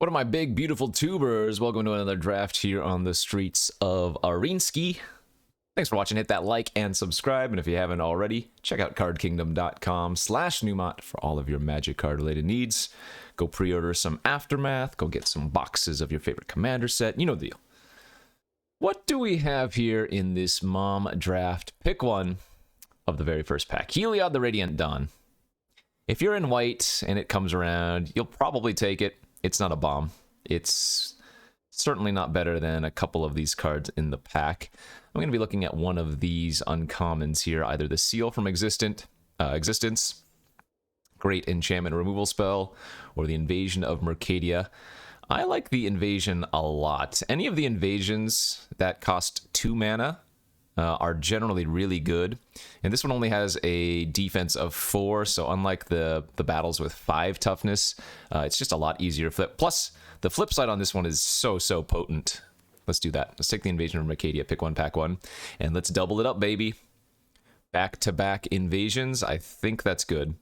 What are my big, beautiful tubers? Welcome to another draft here on the streets of Arinski. Thanks for watching. Hit that like and subscribe. And if you haven't already, check out cardkingdom.com/Numot for all of your Magic card related needs. Go pre-order some Aftermath. Go get some boxes of your favorite commander set. You know the deal. What do we have here in this mom draft? Pick one of the very first pack. Heliod the Radiant Dawn. If you're in white and it comes around, you'll probably take it. It's not a bomb. It's certainly not better than a couple of these cards in the pack. I'm going to be looking at one of these uncommons here, either the Seal from Existence, great enchantment removal spell, or the Invasion of Mercadia. I like the Invasion a lot. Any of the invasions that cost 2 mana are generally really good, and this one only has a defense of 4, so unlike the battles with 5 toughness, it's just a lot easier to flip. Plus, the flip side on this one is so potent. Let's do that. Let's take the Invasion of Mercadia, pick one, pack one, and let's double it up, baby. Back-to-back invasions, I think that's good.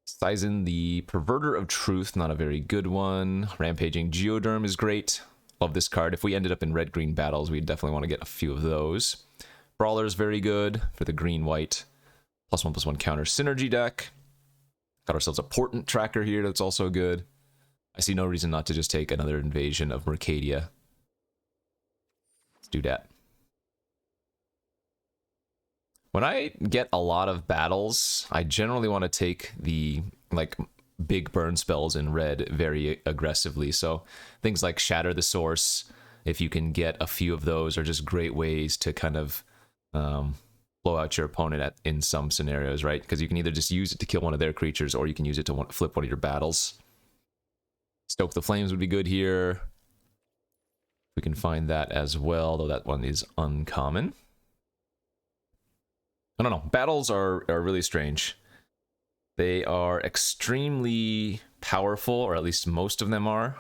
Sizen the Perverter of Truth, not a very good one. Rampaging Geoderm is great. Love this card. If we ended up in red-green battles, we'd definitely want to get a few of those. Brawler's very good for the green-white. +1/+1 counter synergy deck. Got ourselves a Portent Tracker here that's also good. I see no reason not to just take another Invasion of Mercadia. Let's do that. When I get a lot of battles, I generally want to take the, big burn spells in red very aggressively. So things like Shatter the Source, if you can get a few of those, are just great ways to kind of blow out your opponent in some scenarios, right? Because you can either just use it to kill one of their creatures, or you can use it to flip one of your battles. Stoke the Flames would be good here. We can find that as well, though that one is uncommon. I don't know. Battles are really strange. They are extremely powerful, or at least most of them are.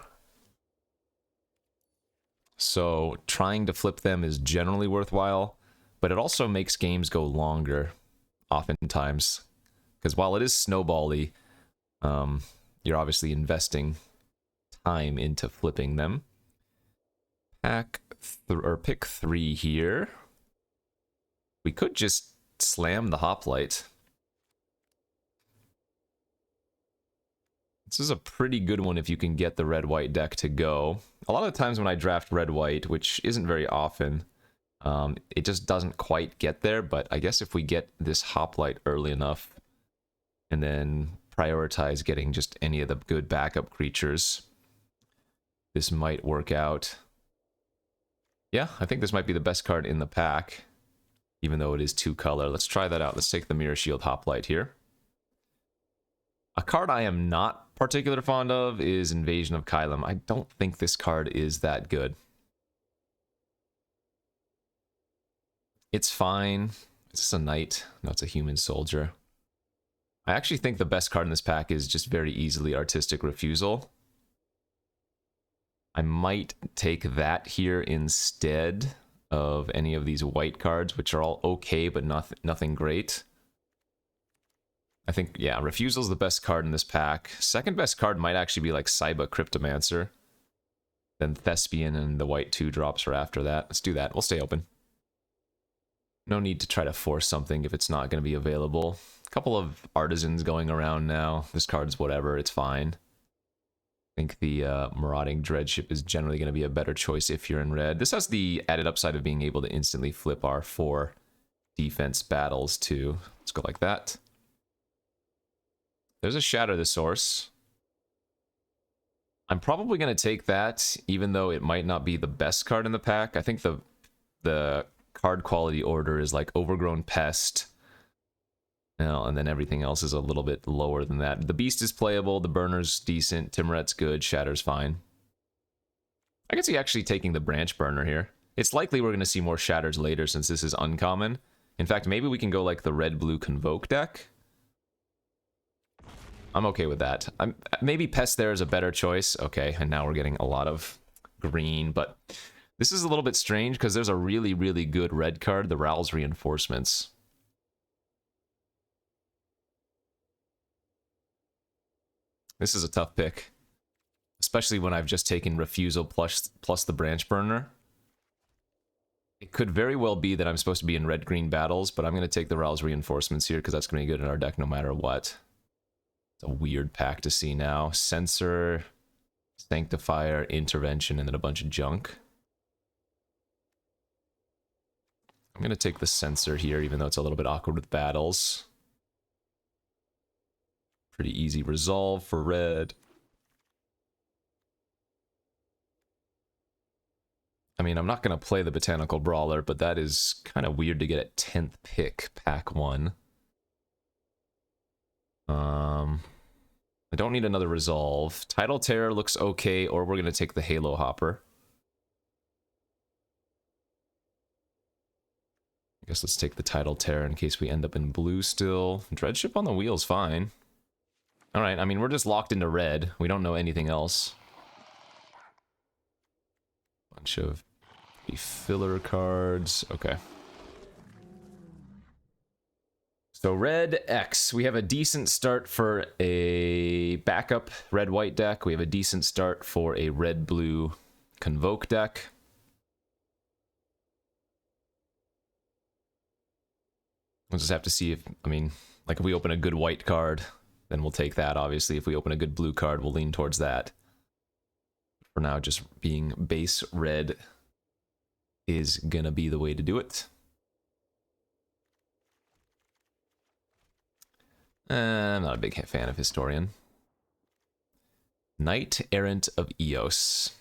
So trying to flip them is generally worthwhile, but it also makes games go longer, oftentimes. Because while it is snowball-y, you're obviously investing time into flipping them. Pick 3 here. We could just slam the Hoplite. This is a pretty good one if you can get the red-white deck to go. A lot of the times when I draft red-white, which isn't very often, it just doesn't quite get there, but I guess if we get this Hoplite early enough, and then prioritize getting just any of the good backup creatures, this might work out. Yeah, I think this might be the best card in the pack, even though it is 2-color. Let's try that out. Let's take the Mirror Shield Hoplite here. A card I am not particularly fond of is Invasion of Kylum. I don't think this card is that good. It's fine. Is this a knight? No, it's a human soldier. I actually think the best card in this pack is just very easily Artistic Refusal. I might take that here instead of any of these white cards, which are all okay, but nothing great. I think, yeah, Refusal's the best card in this pack. Second best card might actually be like Saiba Cryptomancer. Then Thespian and the white 2-drops are after that. Let's do that. We'll stay open. No need to try to force something if it's not going to be available. A couple of Artisans going around now. This card's whatever. It's fine. I think the Marauding Dreadship is generally going to be a better choice if you're in red. This has the added upside of being able to instantly flip our 4 defense battles too. Let's go like that. There's a Shatter the Source. I'm probably going to take that, even though it might not be the best card in the pack. I think the card quality order is like Overgrown Pest. And then everything else is a little bit lower than that. The Beast is playable, the Burner's decent, Timuret's good, Shatter's fine. I can see actually taking the Branch Burner here. It's likely we're going to see more Shatters later since this is uncommon. In fact, maybe we can go like the red-blue Convoke deck. I'm okay with that. Maybe Pest there is a better choice. Okay, and now we're getting a lot of green, but this is a little bit strange because there's a really good red card, the Rowl's Reinforcements. This is a tough pick. especially when I've just taken Refusal plus the Branch Burner. It could very well be that I'm supposed to be in red-green battles, but I'm going to take the Ral's Reinforcements here because that's going to be good in our deck no matter what. It's a weird pack to see now. Censor, Sanctifier, Intervention, and then a bunch of junk. I'm going to take the Censor here, even though it's a little bit awkward with battles. Pretty easy resolve for red. I mean, I'm not going to play the Botanical Brawler, but that is kind of weird to get at 10th pick, pack 1. I don't need another resolve. Tidal Terror looks okay, or we're going to take the Halo Hopper. I guess let's take the Tidal Terror in case we end up in blue still. Dreadship on the wheel's fine. Alright, I mean, we're just locked into red. We don't know anything else. Bunch of filler cards. Okay. So red X, we have a decent start for a backup red-white deck. We have a decent start for a red-blue Convoke deck. We'll just have to see if, I mean, like if we open a good white card, then we'll take that, obviously. If we open a good blue card, we'll lean towards that. For now, just being base red is gonna be the way to do it. I'm not a big fan of Historian. Knight Errant of Eos.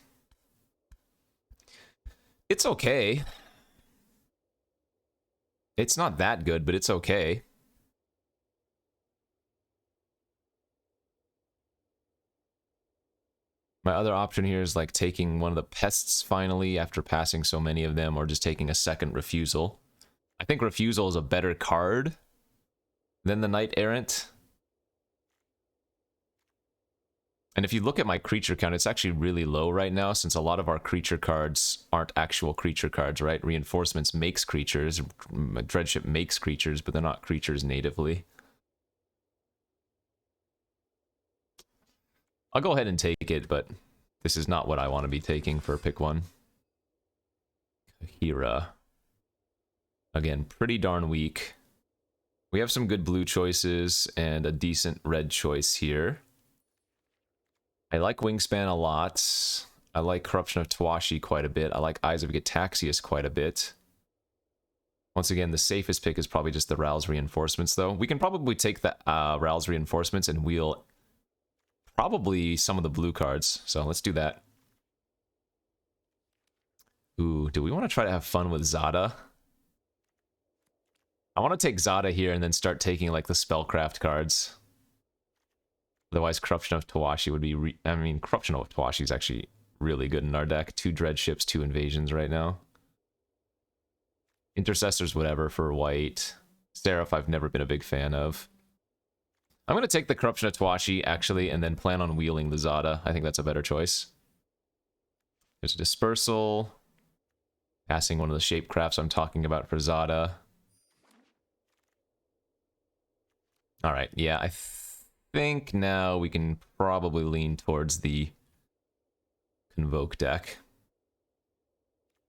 It's okay. It's not that good, but it's okay. My other option here is like taking one of the pests finally after passing so many of them, or just taking a second Refusal. I think Refusal is a better card than the Knight Errant. And if you look at my creature count, it's actually really low right now, since a lot of our creature cards aren't actual creature cards, right? Reinforcements makes creatures, Dreadship makes creatures, but they're not creatures natively. I'll go ahead and take it, but this is not what I want to be taking for pick 1. Hira. Again, pretty darn weak. We have some good blue choices and a decent red choice here. I like Wingspan a lot. I like Corruption of Tawashi quite a bit. I like Eyes of Gitaxias quite a bit. Once again, the safest pick is probably just the Ral's Reinforcements, though. We can probably take the Ral's Reinforcements and wheel probably some of the blue cards. So let's do that. Ooh, do we want to try to have fun with Zada? I want to take Zada here and then start taking like the Spellcraft cards. Otherwise, Corruption of Tawashi would be... I mean, Corruption of Tawashi is actually really good in our deck. 2 Dreadships, 2 Invasions right now. Intercessors, whatever, for white. Seraph, I've never been a big fan of. I'm going to take the Corruption of Tawashi, actually, and then plan on wheeling the Zada. I think that's a better choice. There's a Dispersal. Passing one of the Shapecrafts I'm talking about for Zada. Alright, yeah, I think now we can probably lean towards the Convoke deck.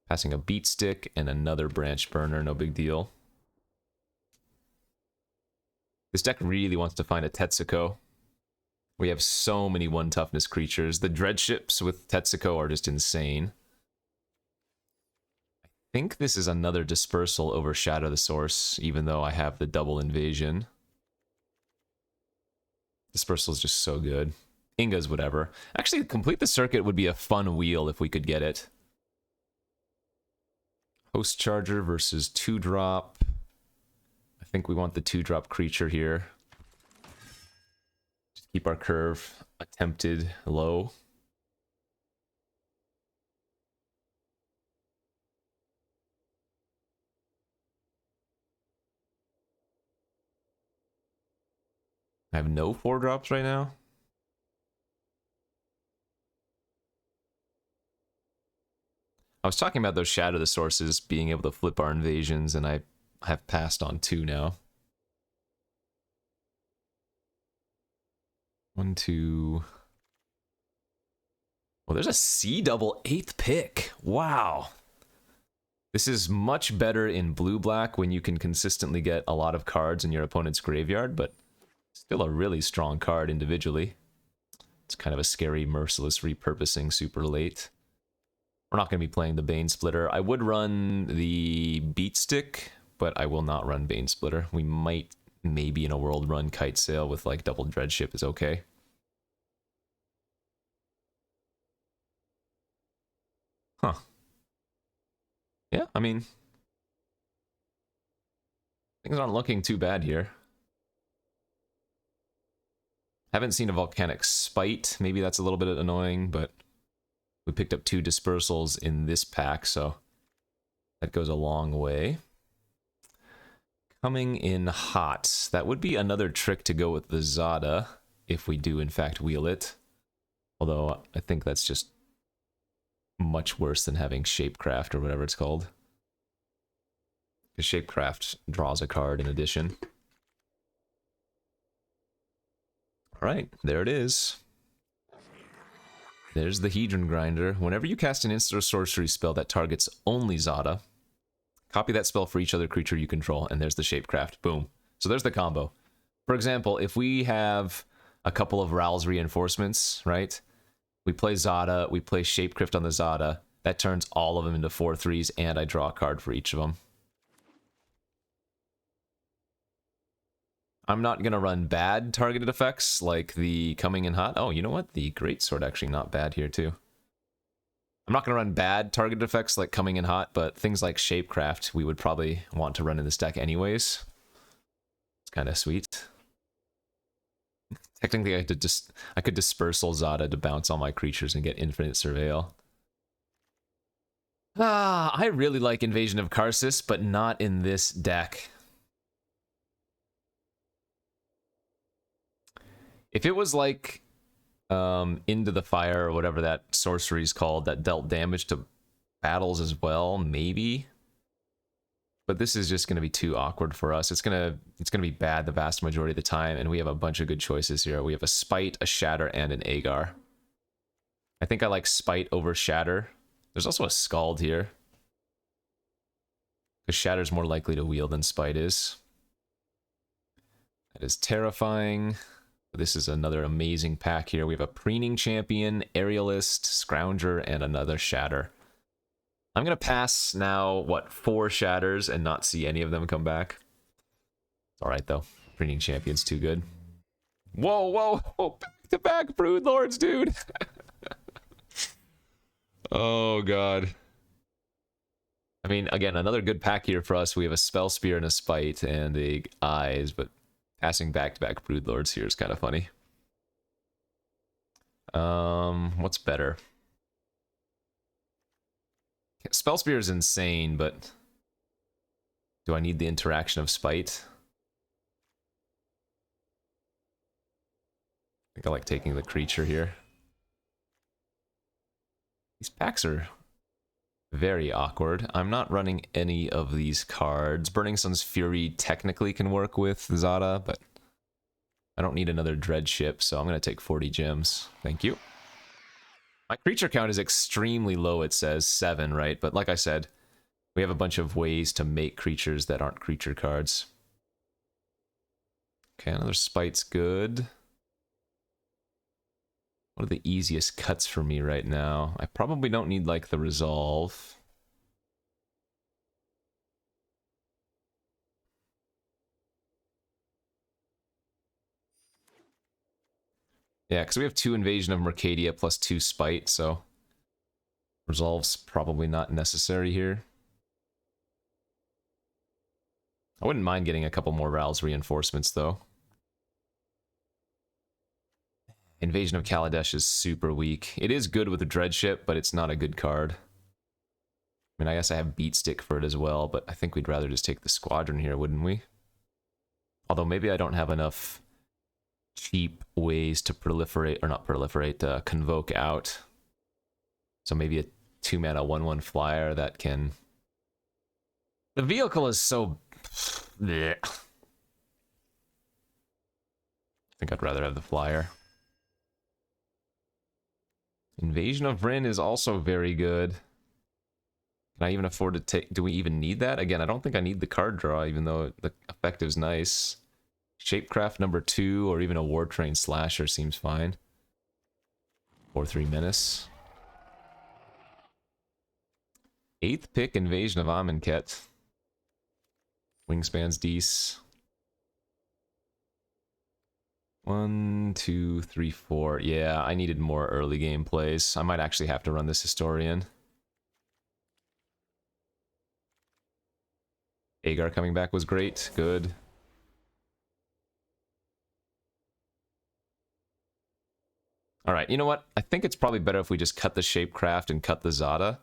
Passing a Beat Stick and another Branch Burner, no big deal. This deck really wants to find a Tetsuko. We have so many 1-toughness creatures. The Dreadships with Tetsuko are just insane. I think this is another Dispersal over Shadow the Source, even though I have the double Invasion. Dispersal is just so good. Inga's whatever. Actually, Complete the Circuit would be a fun wheel if we could get it. Host Charger versus 2-drop. I think we want the 2-drop creature here. Just keep our curve attempted low. I have no 4-drops right now. I was talking about those Shadow the Sources being able to flip our invasions, and I have passed on 2 now. 1, 2... Well, there's a C double 8th pick. Wow. This is much better in blue-black when you can consistently get a lot of cards in your opponent's graveyard, but still a really strong card individually. It's kind of a scary, merciless repurposing super late. We're not going to be playing the Bane Splitter. I would run the Beat Stick, but I will not run Bane Splitter. We might, maybe in a world run Kite Sail with like double Dreadship is okay. Huh. Yeah, I mean, things aren't looking too bad here. Haven't seen a Volcanic Spite. Maybe that's a little bit annoying, but we picked up 2 dispersals in this pack, so that goes a long way. Coming in hot. That would be another trick to go with the Zada, if we do in fact wheel it. Although I think that's just much worse than having Shapecraft or whatever it's called. Because Shapecraft draws a card in addition. Alright, there it is. There's the Hedron Grinder. Whenever you cast an instant or sorcery spell that targets only Zada, copy that spell for each other creature you control, and there's the Shapecraft. Boom. So there's the combo. For example, if we have a couple of Ral's reinforcements, right? We play Zada, we play Shapecraft on the Zada, that turns all of them into 4/3s, and I draw a card for each of them. I'm not going to run bad targeted effects like the Coming in Hot. Oh, you know what? The Greatsword actually not bad here too. I'm not going to run bad targeted effects like Coming in Hot, but things like Shapecraft we would probably want to run in this deck anyways. It's kind of sweet. Technically, I could Dispersal Zada to bounce all my creatures and get Infinite Surveil. I really like Invasion of Karsus, but not in this deck. If it was like Into the Fire or whatever that sorcery is called that dealt damage to battles as well, maybe. But this is just going to be too awkward for us. It's gonna be bad the vast majority of the time, and we have a bunch of good choices here. We have a Spite, a Shatter, and an Agar. I think I like Spite over Shatter. There's also a Scald here. Because Shatter's more likely to wheel than Spite is. That is terrifying. This is another amazing pack here. We have a Preening Champion, Aerialist, Scrounger, and another Shatter. I'm going to pass now, what, 4 Shatters and not see any of them come back. It's alright, though. Preening Champion's too good. Whoa, whoa, whoa, back-to-back Brood Lords, dude! Oh, God. I mean, again, another good pack here for us. We have a Spell Spear and a Spite and the Eyes, but passing back-to-back Brood Lords here is kind of funny. What's better? Spell Spear is insane, but do I need the interaction of Spite? I think I like taking the creature here. These packs are very awkward. I'm not running any of these cards. Burning Sun's Fury technically can work with Zada, but I don't need another Dreadship, so I'm going to take 40 gems. Thank you. My creature count is extremely low, it says 7, right? But like I said, we have a bunch of ways to make creatures that aren't creature cards. Okay, another Spite's good. What are the easiest cuts for me right now? I probably don't need, like, the Resolve. Yeah, because we have 2 Invasion of Mercadia plus 2 Spite, so Resolve's probably not necessary here. I wouldn't mind getting a couple more Ral's reinforcements, though. Invasion of Kaladesh is super weak. It is good with a Dreadship, but it's not a good card. I mean, I guess I have Beat Stick for it as well, but I think we'd rather just take the Squadron here, wouldn't we? Although maybe I don't have enough cheap ways to proliferate, or not proliferate, convoke out. So maybe a 2-mana 1/1 flyer that can... The vehicle is so... Blech. I think I'd rather have the flyer. Invasion of Rin is also very good. Can I even afford to take... Do we even need that? Again, I don't think I need the card draw, even though the effective's nice. Shapecraft number 2, or even a War Train Slasher seems fine. 4-3 Menace. 8th pick, Invasion of Amonkhet. Wingspan's Deece. 1, 2, 3, 4. Yeah, I needed more early game plays. I might actually have to run this Historian. Agar coming back was great. Good. Alright, you know what? I think it's probably better if we just cut the Shapecraft and cut the Zada.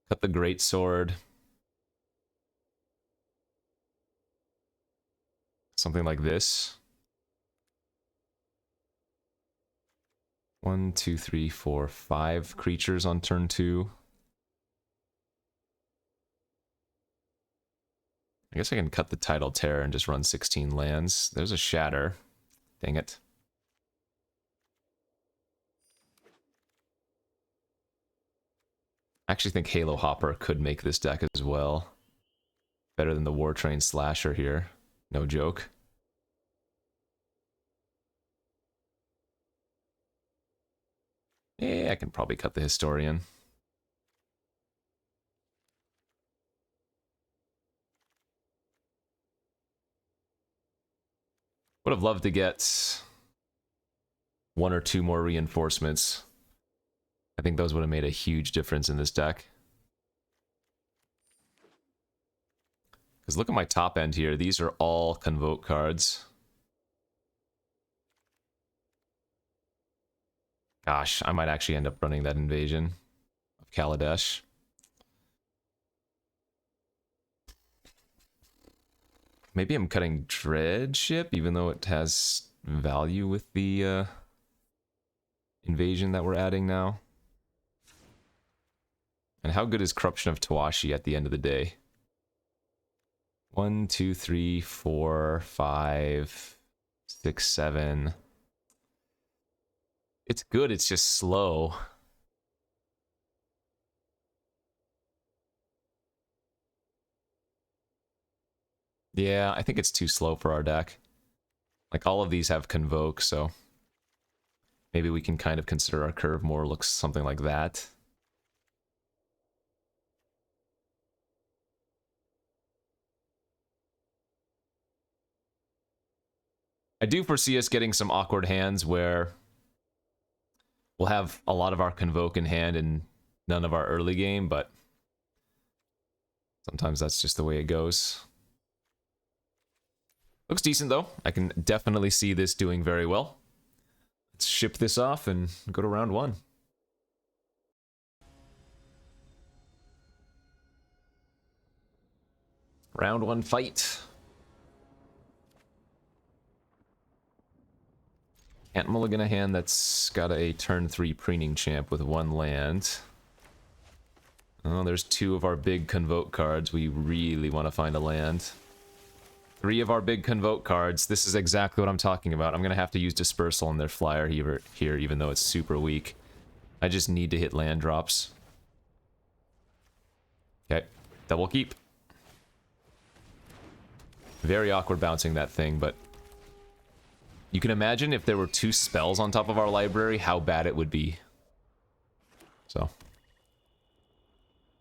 Cut the Greatsword. Something like this. 1, 2, 3, 4, 5 creatures on turn 2. I guess I can cut the Tidal Terror and just run 16 lands. There's a Shatter. Dang it. I actually think Halo Hopper could make this deck as well. Better than the War Train Slasher here. No joke. Yeah, I can probably cut the Historian. Would have loved to get 1 or 2 more reinforcements. I think those would have made a huge difference in this deck. Because look at my top end here. These are all Convoke cards. Gosh, I might actually end up running that Invasion of Kaladesh. Maybe I'm cutting Dreadship, even though it has value with the invasion that we're adding now. And how good is Corruption of Tawashi at the end of the day? 1, 2, 3, 4, 5, 6, 7. It's good, it's just slow. Yeah, I think it's too slow for our deck. Like, all of these have Convoke, so maybe we can kind of consider our curve more looks something like that. I do foresee us getting some awkward hands where we'll have a lot of our Convoke in hand and none of our early game, but sometimes that's just the way it goes. Looks decent, though. I can definitely see this doing very well. Let's ship this off and go to round 1. Round 1 fight. Can't mulligan a hand that's got a turn 3 Preening Champ with 1 land. Oh, there's 2 of our big Convoke cards. We really want to find a land. 3 of our big Convoke cards. This is exactly what I'm talking about. I'm going to have to use Dispersal on their flyer here, even though it's super weak. I just need to hit land drops. Okay, double keep. Very awkward bouncing that thing, but you can imagine if there were 2 spells on top of our library, how bad it would be. So,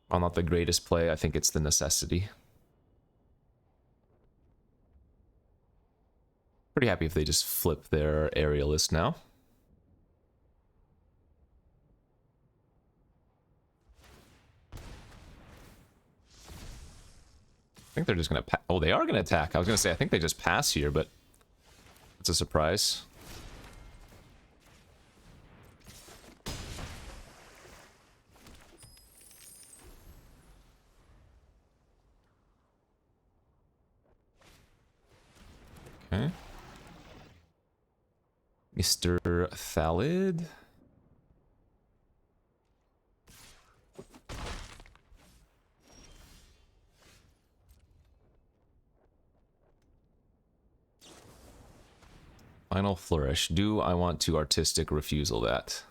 while not the greatest play, I think it's the necessity. Pretty happy if they just flip their Aerialist now. I think they're just gonna oh, they are gonna attack. I was gonna say, I think they just pass here, but it's a surprise. Okay. Mr. Thalid. Final Flourish. Do I want to Artistic Refusal that?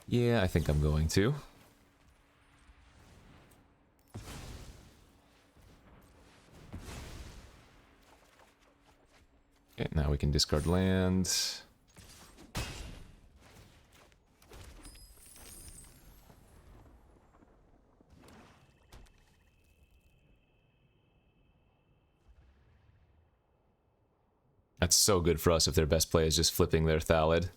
Yeah, I think I'm going to. Okay, now we can discard land. That's so good for us if their best play is just flipping their Thallid.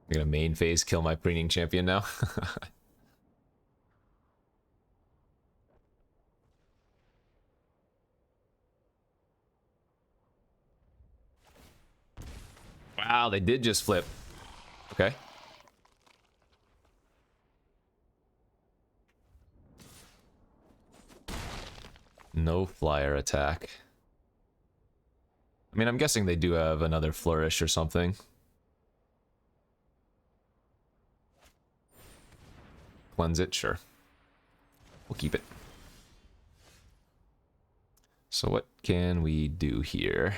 I'm gonna main phase kill my preening champion now. Wow, they did just flip. Okay. No flyer attack. I mean, I'm guessing they do have another flourish or something. Cleanse it, sure. We'll keep it. So what can we do here?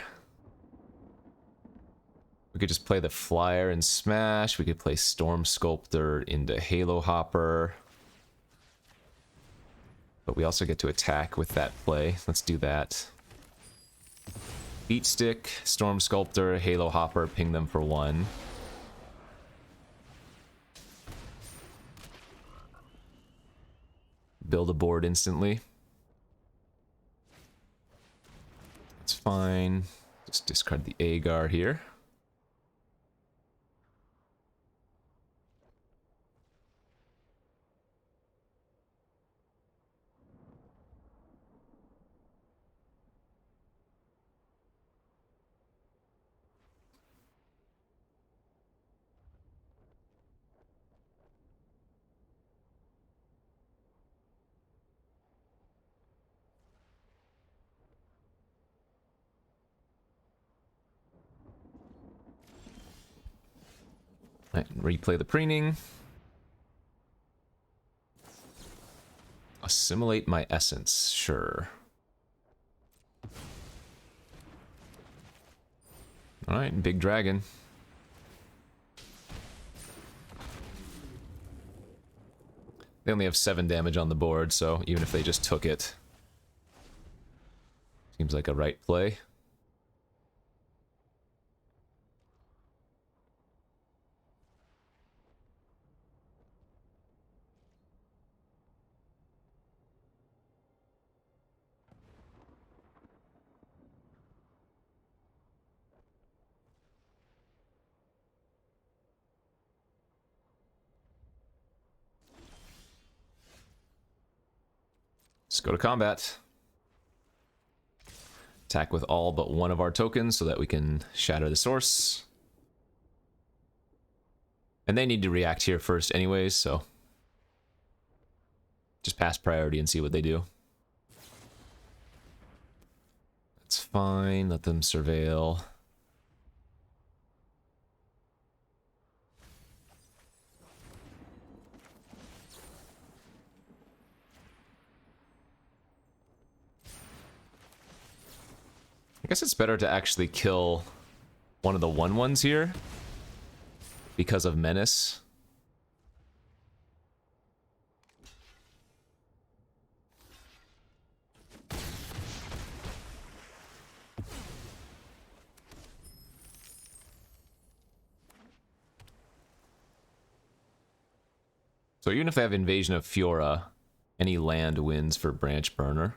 We could just play the flyer and smash. We could play Storm Sculptor into Halo Hopper. But we also get to attack with that play. Let's do that. Beat Stick, Storm Sculptor, Halo Hopper, ping them for 1. Build a board instantly. That's fine. Just discard the Agar here. Right, replay the preening. Assimilate my essence, sure. Alright, big dragon. They only have 7 damage on the board, so even if they just took it, seems like a right play. Let's go to combat. Attack with all but one of our tokens so that we can shatter the source. And they need to react here first anyways, so just pass priority and see what they do. That's fine, let them surveil. I guess it's better to actually kill one of the 1/1s here because of Menace. So even if they have Invasion of Fiora, any land wins for Branch Burner.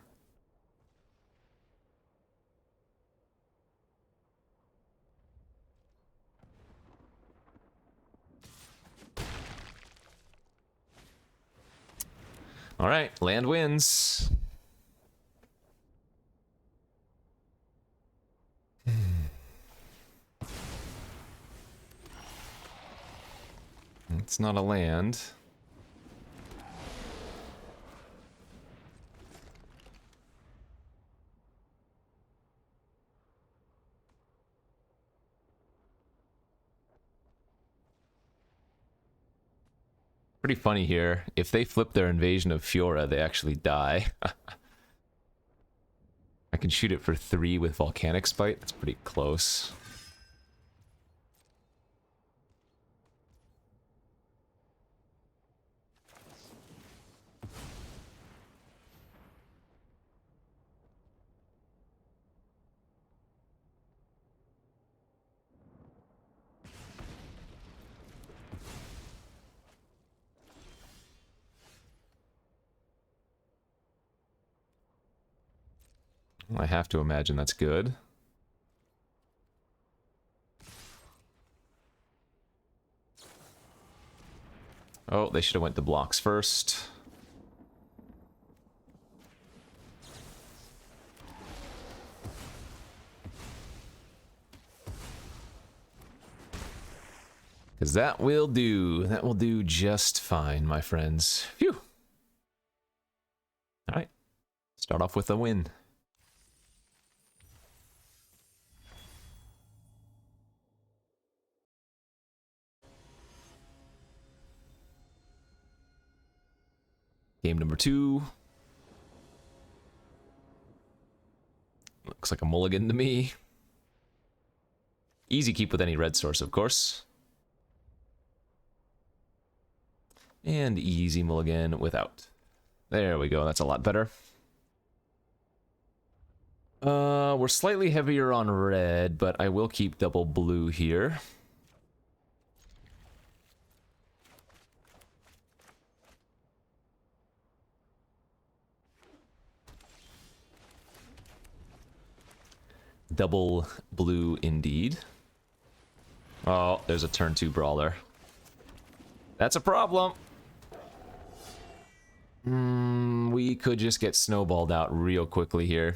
All right, land wins. It's not a land. Pretty funny here. If they flip their Invasion of Fiora, they actually die. I can shoot it for 3 with Volcanic Spite. That's pretty close. I have to imagine that's good. Oh, they should have went to blocks first. Because that will do. That will do just fine, my friends. Phew. All right. Start off with a win. Game number 2. Looks like a mulligan to me. Easy keep with any red source, of course. And easy mulligan without. There we go, that's a lot better. We're slightly heavier on red, but I will keep double blue here. Double blue indeed. Oh, there's a turn 2 brawler. That's a problem. We could just get snowballed out real quickly here.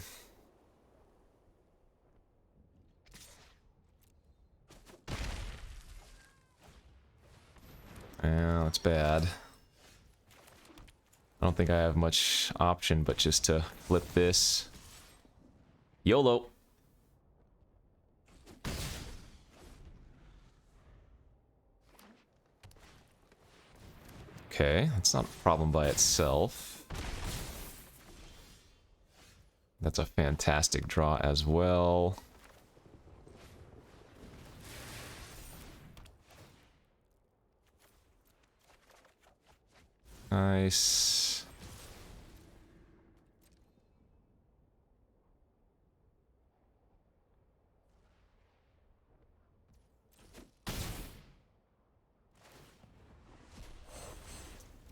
Yeah, that's bad. I don't think I have much option but just to flip this. YOLO. Okay, that's not a problem by itself. That's a fantastic draw as well. Nice.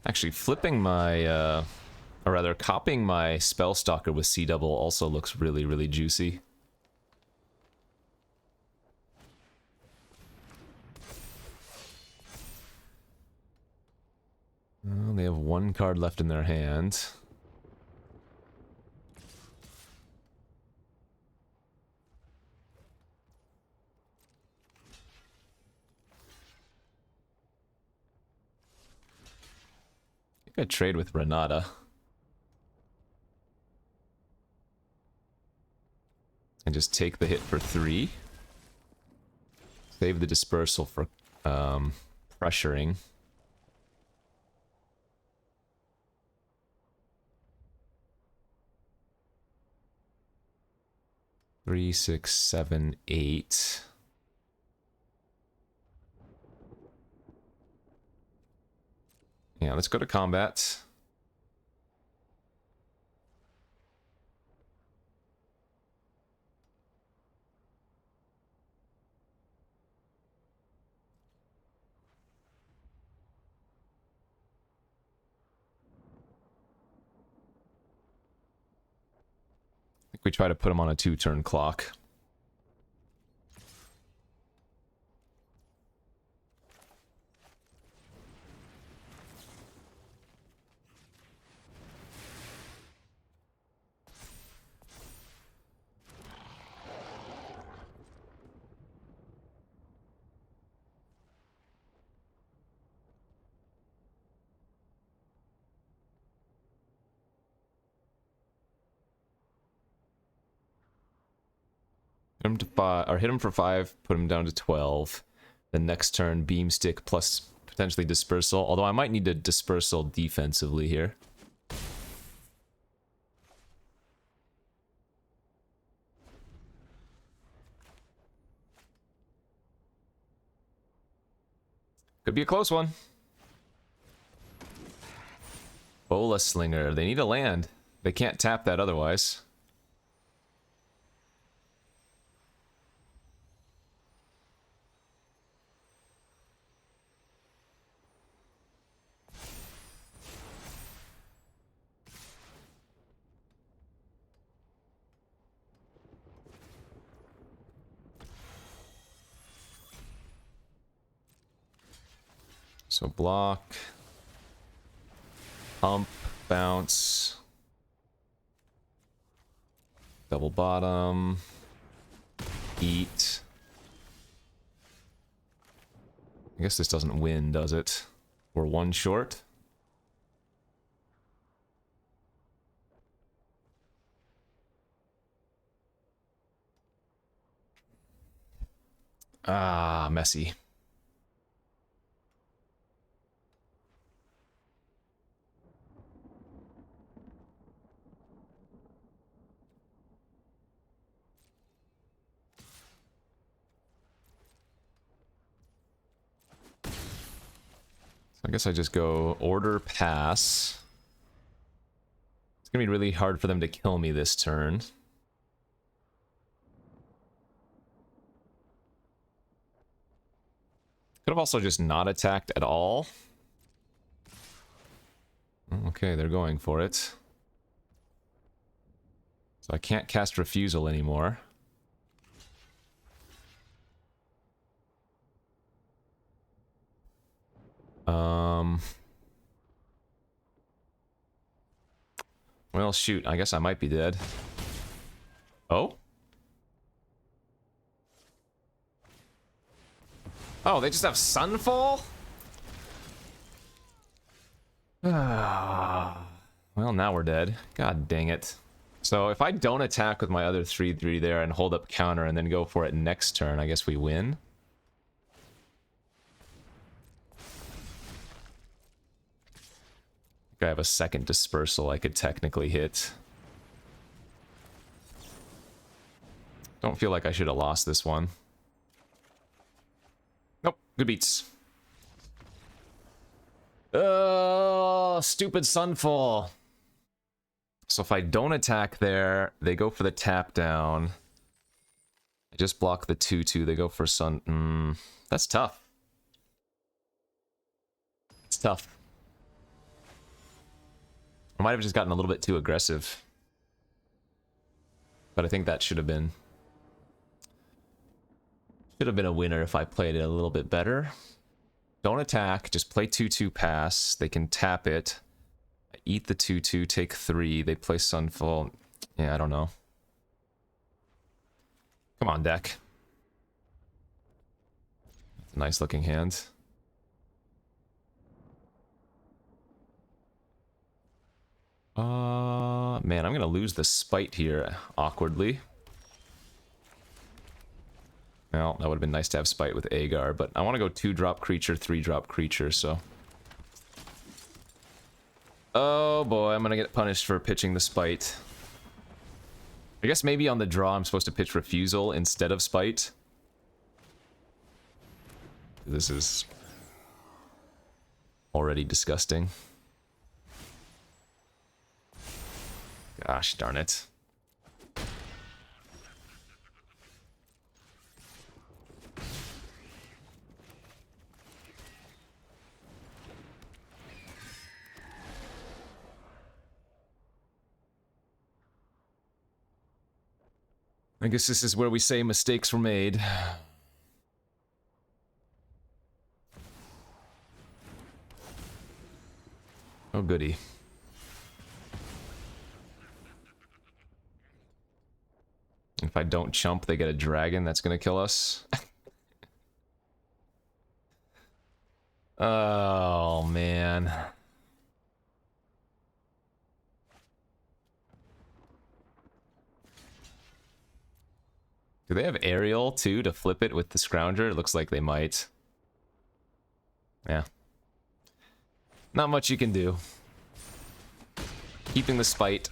Actually, flipping my, or rather, copying my Spellstalker with C-Double also looks really, really juicy. Well, they have 1 card left in their hand. I think I trade with Renata. And just take the hit for 3. Save the dispersal for pressuring. Three, 6, 7, 8. Yeah, let's go to combat. I think we try to put him on a 2-turn clock. Hit him to 5, or hit him for 5, put him down to 12. The next turn, beam stick plus potentially dispersal. Although I might need to dispersal defensively here. Could be a close one. Bola Slinger. They need a land. They can't tap that otherwise. So block, pump, bounce, double bottom, eat. I guess this doesn't win, does it? We're one short. Ah, messy. I guess I just go order pass. It's gonna be really hard for them to kill me this turn. Could have also just not attacked at all. Okay, they're going for it. So I can't cast Refusal anymore. Well, shoot, I guess I might be dead. Oh? Oh, they just have Sunfall? Well, now we're dead. God dang it. So if I don't attack with my other 3/3 there and hold up counter and then go for it next turn, I guess we win. I have a second dispersal I could technically hit. Don't feel like I should have lost this one. Nope, good beats. Stupid Sunfall. So if I don't attack there, they go for the tap down. I just block the 2/2, they go for Sun. That's tough. It's tough. I might have just gotten a little bit too aggressive. But I think that should have been a winner if I played it a little bit better. Don't attack, just play 2/2 pass. They can tap it. I eat the 2/2, take 3. They play Sunfall. Yeah, I don't know. Come on, deck. Nice looking hand. Man, I'm gonna lose the Spite here awkwardly. Well, that would have been nice to have Spite with Agar, but I want to go 2-drop creature, 3-drop creature, so... Oh boy, I'm gonna get punished for pitching the Spite. I guess maybe on the draw I'm supposed to pitch Refusal instead of Spite. This is... already disgusting. Gosh darn it. I guess this is where we say mistakes were made. Oh goody. If I don't chump, they get a dragon that's gonna kill us. Oh, man. Do they have Aerial, too, to flip it with the Scrounger? It looks like they might. Yeah. Not much you can do. Keeping the Spite.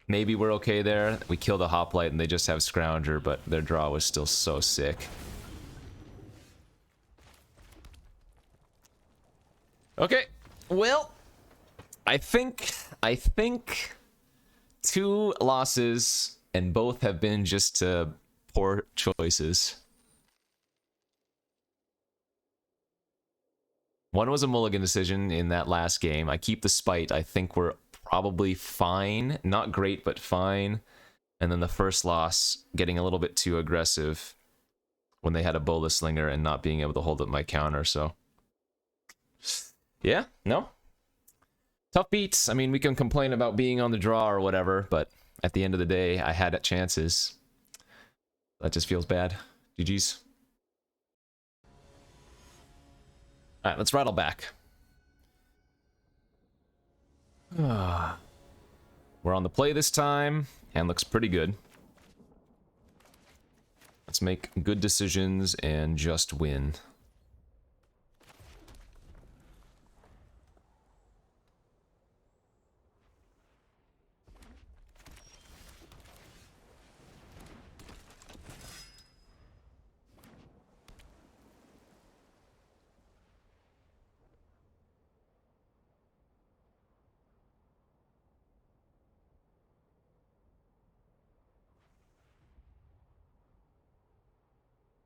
Maybe we're okay there. We killed a Hoplite and they just have Scrounger, but their draw was still so sick. Okay, well, I think 2 losses, and both have been just poor choices. One was a mulligan decision in that last game. I keep the spite. I think we're probably fine. Not great, but fine. And then the first loss, getting a little bit too aggressive when they had a bola slinger and not being able to hold up my counter, so... Yeah, no. Tough beats. I mean, we can complain about being on the draw or whatever, but at the end of the day, I had chances. That just feels bad. GG's. Alright, let's rattle back. We're on the play this time. Hand looks pretty good. Let's make good decisions and just win.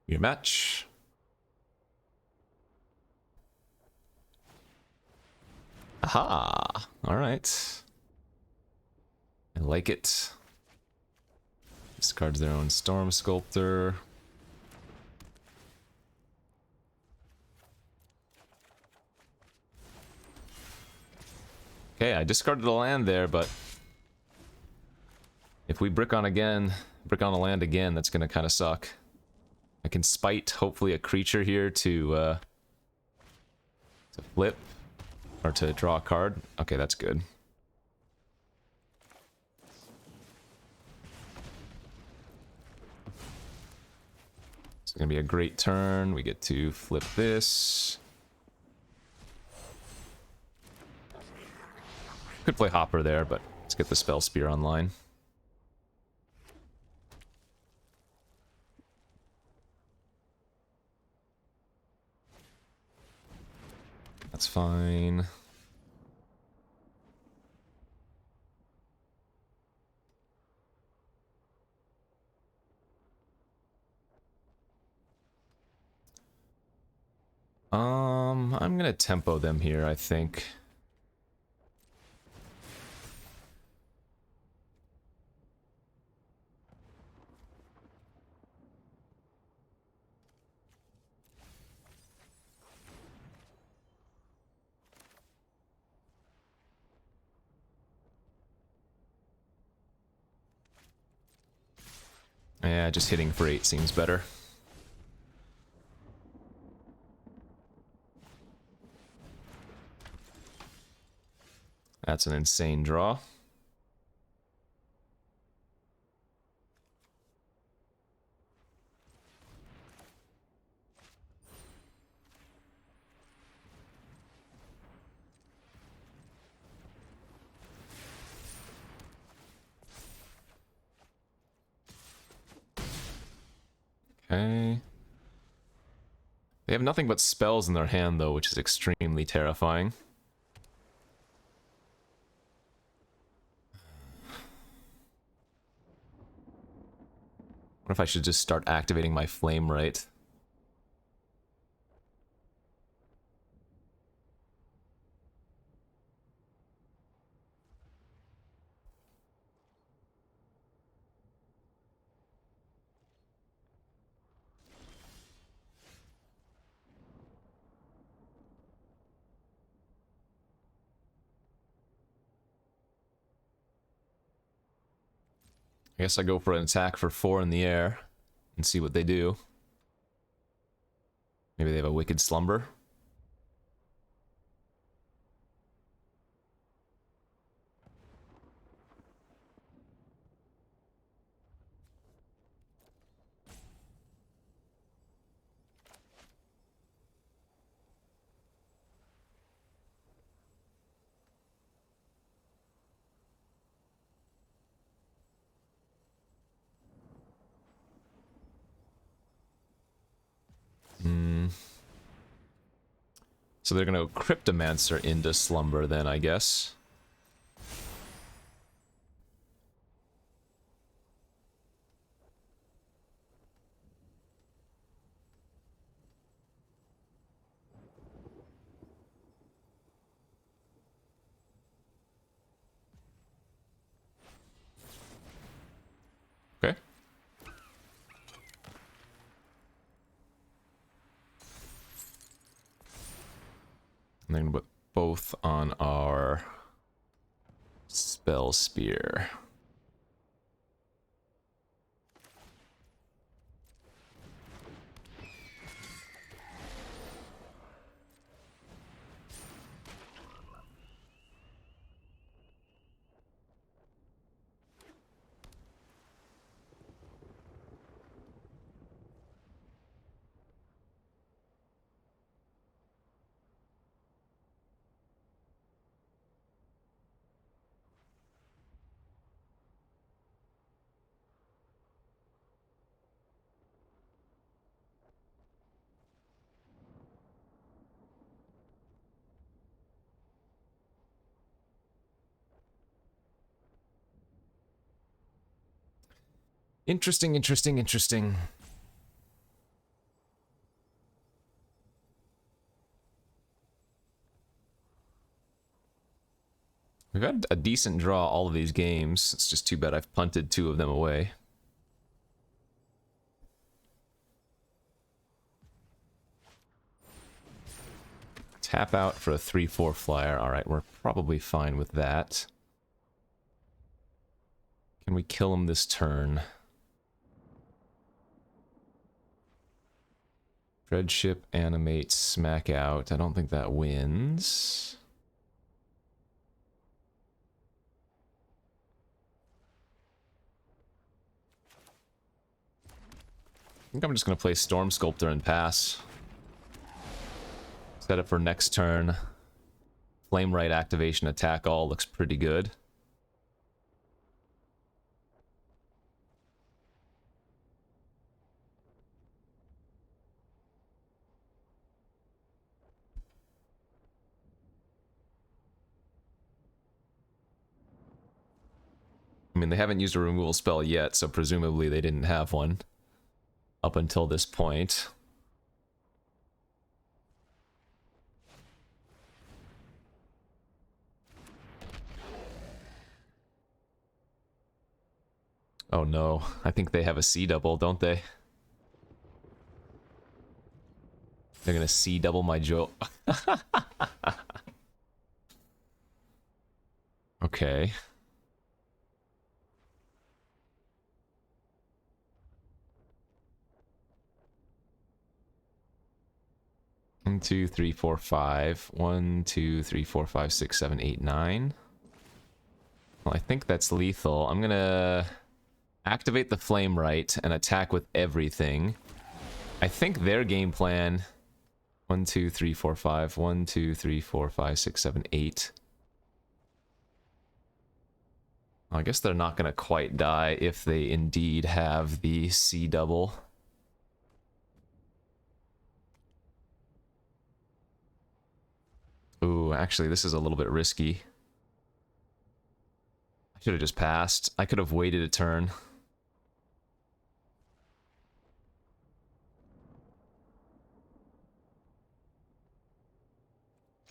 Your match. Aha! Alright. I like it. Discards their own Storm Sculptor. Okay, I discarded a land there, but... if we brick on a land again, that's gonna kind of suck. I can spite, hopefully, a creature here to flip. Or to draw a card. Okay, that's good. It's gonna be a great turn. We get to flip this. Could play Hopper there, but let's get the Spell Spear online. That's fine. I'm gonna tempo them here, I think. Yeah, just hitting for 8 seems better. That's an insane draw. Okay. They have nothing but spells in their hand, though, which is extremely terrifying. What if I should just start activating my flame right? I guess I go for an attack for 4 in the air and see what they do. Maybe they have a Wicked Slumber. So they're gonna Cryptomancer into Slumber then, I guess. Okay. And then put both on our Spell Spear. Interesting, interesting, interesting. We've had a decent draw all of these games. It's just too bad I've punted 2 of them away. Tap out for a 3/4 flyer. Alright, we're probably fine with that. Can we kill him this turn? Dreadship, animate, smack out. I don't think that wins. I think I'm just going to play Storm Sculptor and pass. Set up for next turn. Flame Right activation attack all looks pretty good. I mean, they haven't used a removal spell yet, so presumably they didn't have one up until this point. Oh no, I think they have a C double, don't they? They're gonna C double my Joe. Okay. One, two, three, four, five. 1, 2, 3, 4, 5, 6, 7, 8, 9. Well, I think that's lethal. I'm gonna activate the Flame Right and attack with everything. I think their game plan... 1, 2, 3, 4, 5. 1, 2, 3, 4, 5, 6, 7, 8. I guess they're not gonna quite die if they indeed have the C double. Ooh, actually, this is a little bit risky. I should have just passed. I could have waited a turn.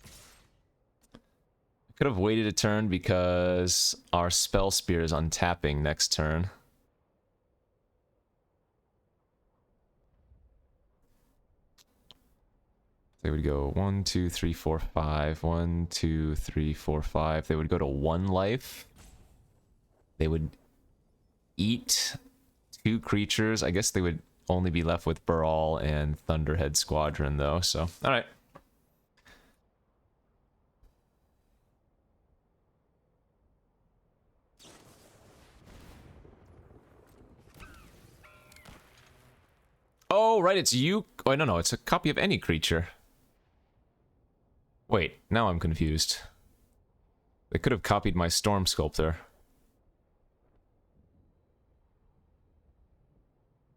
I could have waited a turn because our Spell Spear is untapping next turn. They would go 1, 2, 3, 4, 5. 1, 2, 3, 4, 5. They would go to 1 life. They would eat 2 creatures. I guess they would only be left with Baral and Thunderhead Squadron, though. So, alright. Oh, right, it's you. Oh, no, it's a copy of any creature. Wait, now I'm confused. They could have copied my Storm Sculptor.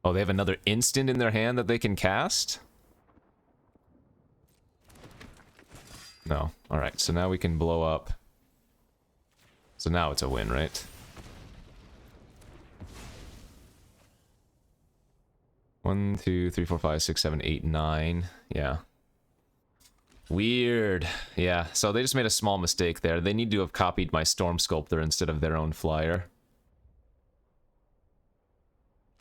Oh, they have another instant in their hand that they can cast? No. Alright, so now we can blow up. So now it's a win, right? 1, 2, 3, 4, 5, 6, 7, 8, 9. Yeah. Weird. Yeah, so they just made a small mistake there. They need to have copied my Storm Sculptor instead of their own flyer.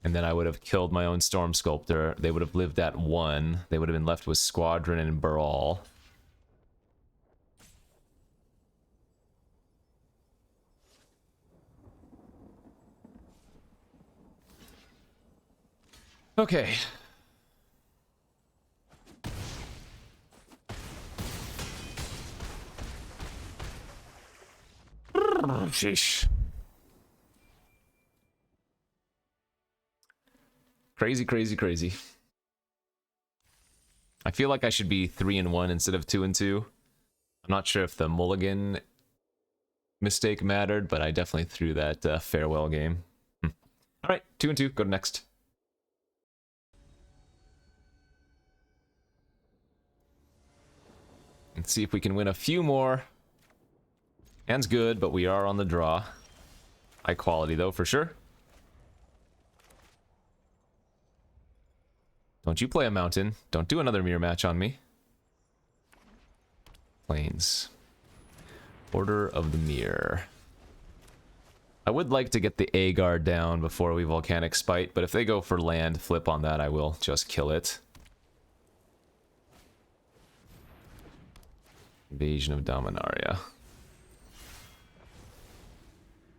And then I would have killed my own Storm Sculptor. They would have lived at 1. They would have been left with Squadron and Brawl. Okay. Sheesh. Crazy, crazy, crazy. I feel like I should be 3-1 instead of 2-2. I'm not sure if the mulligan mistake mattered, but I definitely threw that farewell game. Alright, 2-2, go to next. Let's see if we can win a few more. Hand's good, but we are on the draw. High quality though, for sure. Don't you play a mountain. Don't do another mirror match on me. Plains. Order of the Mirror. I would like to get the A guard down before we Volcanic Spite, but if they go for land flip on that, I will just kill it. Invasion of Dominaria.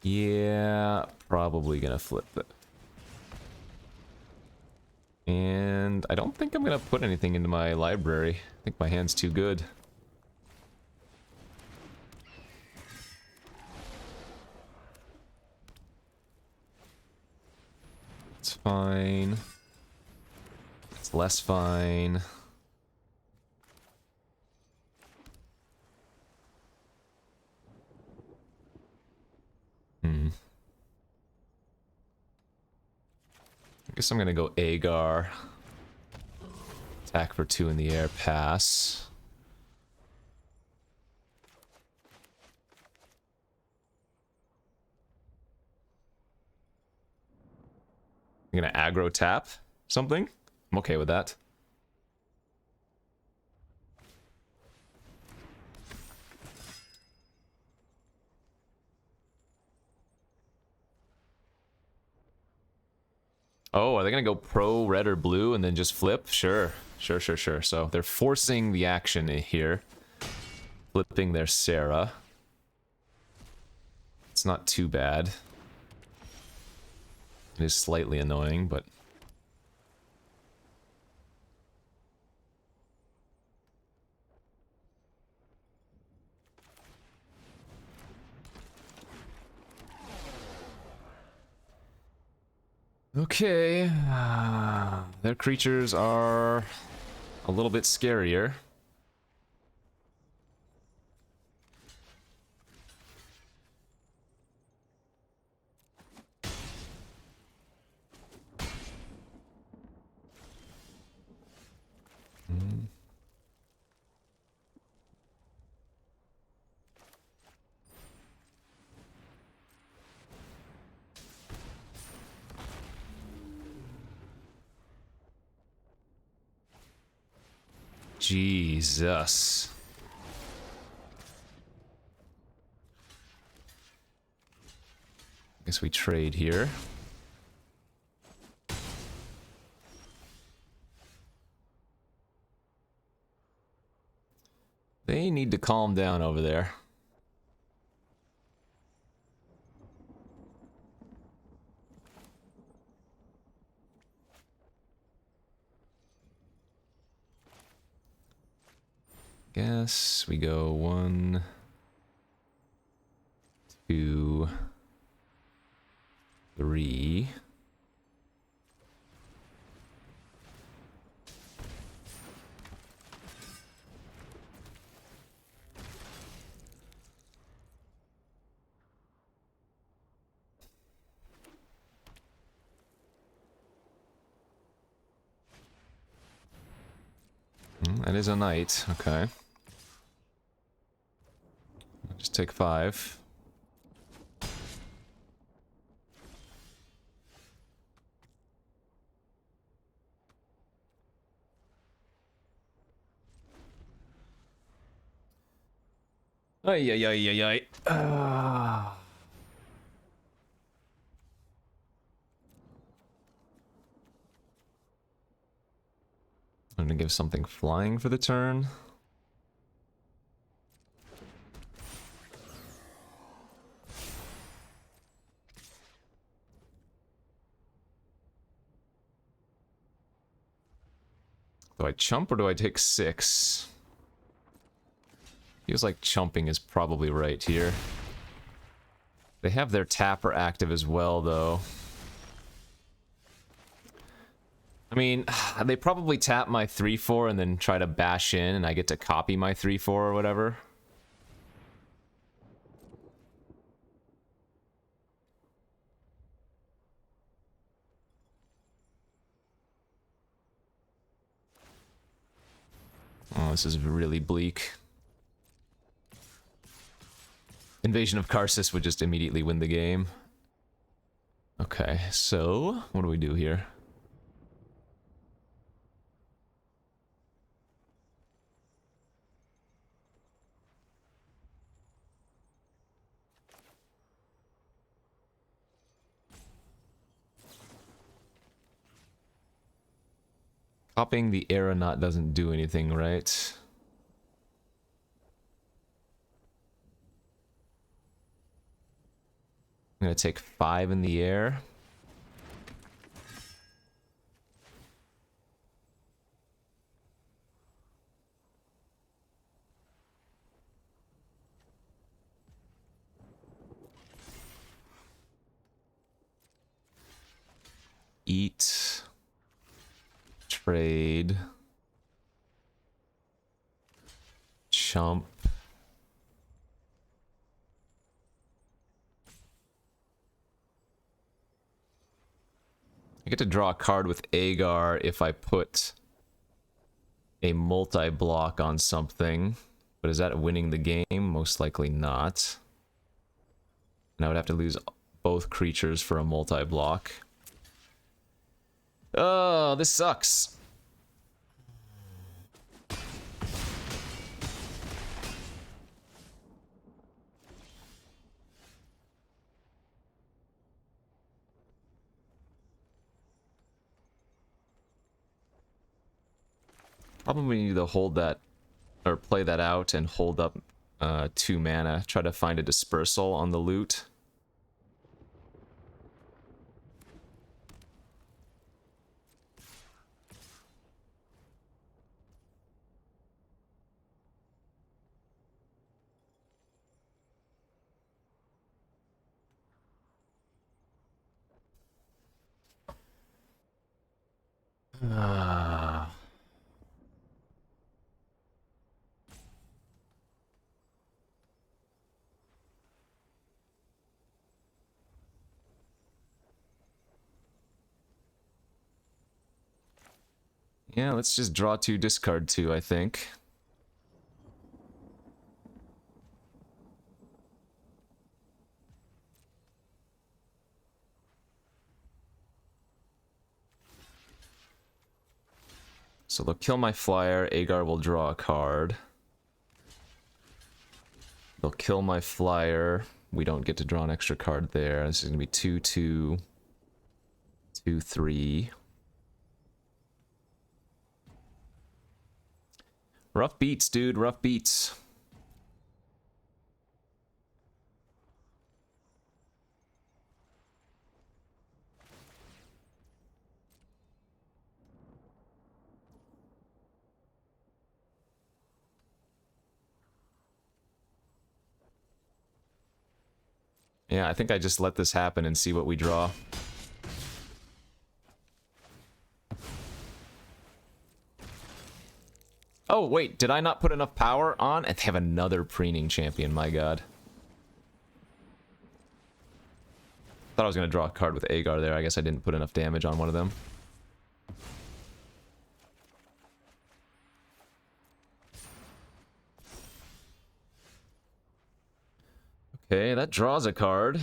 Yeah, probably gonna flip it. And I don't think I'm gonna put anything into my library. I think my hand's too good. It's fine. It's less fine. I guess I'm gonna go Agar. Attack for 2 in the air, pass. I'm gonna aggro tap something. I'm okay with that. Oh, are they gonna go pro red or blue and then just flip? Sure. Sure, sure, sure. So they're forcing the action in here. Flipping their Sarah. It's not too bad. It is slightly annoying, but... Okay. Their creatures are a little bit scarier. Jesus. Guess we trade here. They need to calm down over there. Guess we go 1, 2, 3. That is a knight, okay. take 5. Ay, ay, ay, ay, ay. I'm gonna give something flying for the turn. Do I chump or do I take 6? Feels like chumping is probably right here. They have their tapper active as well, though. I mean, they probably tap my 3/4 and then try to bash in, and I get to copy my 3/4 or whatever. Oh, this is really bleak. Invasion of Karsus would just immediately win the game. Okay, so what do we do here? Copying the aeronaut doesn't do anything, right? I'm gonna take 5 in the air. Eat. Trade. Chump. I get to draw a card with Agar if I put a multi-block on something. But is that winning the game? Most likely not. And I would have to lose both creatures for a multi-block. Oh, this sucks. Probably need to hold that, or play that out and hold up 2 mana. Try to find a dispersal on the loot. Yeah, let's just draw 2, discard 2, I think. So they'll kill my flyer, Agar will draw a card. They'll kill my flyer, we don't get to draw an extra card there. This is going to be 2/2, 2/3. Rough beats, dude, rough beats. Yeah, I think I just let this happen and see what we draw. Oh, wait, did I not put enough power on? And they have another preening champion, my god. Thought I was going to draw a card with Agar there. I guess I didn't put enough damage on one of them. Okay, that draws a card.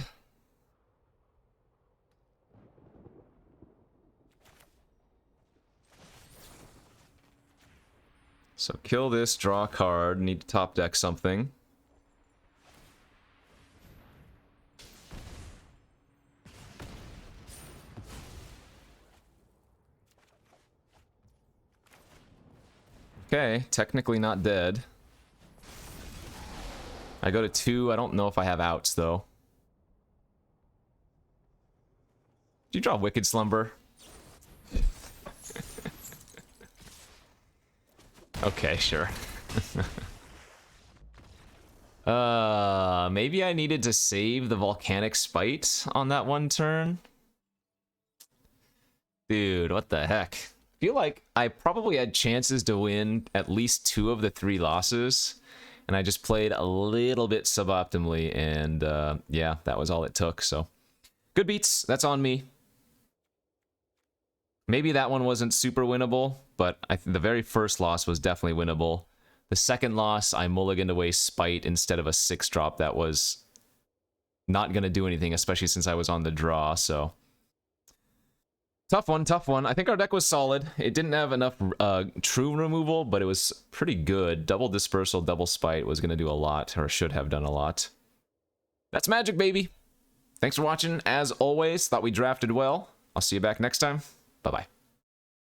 So kill this, draw a card, need to top deck something. Okay, technically not dead. I go to 2, I don't know if I have outs though. Did you draw Wicked Slumber? Okay, sure. Maybe I needed to save the Volcanic Spite on that one turn. Dude, what the heck? I feel like I probably had chances to win at least 2 of the 3 losses, and I just played a little bit suboptimally, and yeah, that was all it took, so. Good beats, that's on me. Maybe that one wasn't super winnable, but the very first loss was definitely winnable. The second loss, I mulliganed away Spite instead of a 6-drop that was not going to do anything, especially since I was on the draw, so. Tough one, tough one. I think our deck was solid. It didn't have enough true removal, but it was pretty good. Double Dispersal, double Spite was going to do a lot, or should have done a lot. That's Magic, baby! Thanks for watching, as always. Thought we drafted well. I'll see you back next time. Bye-bye.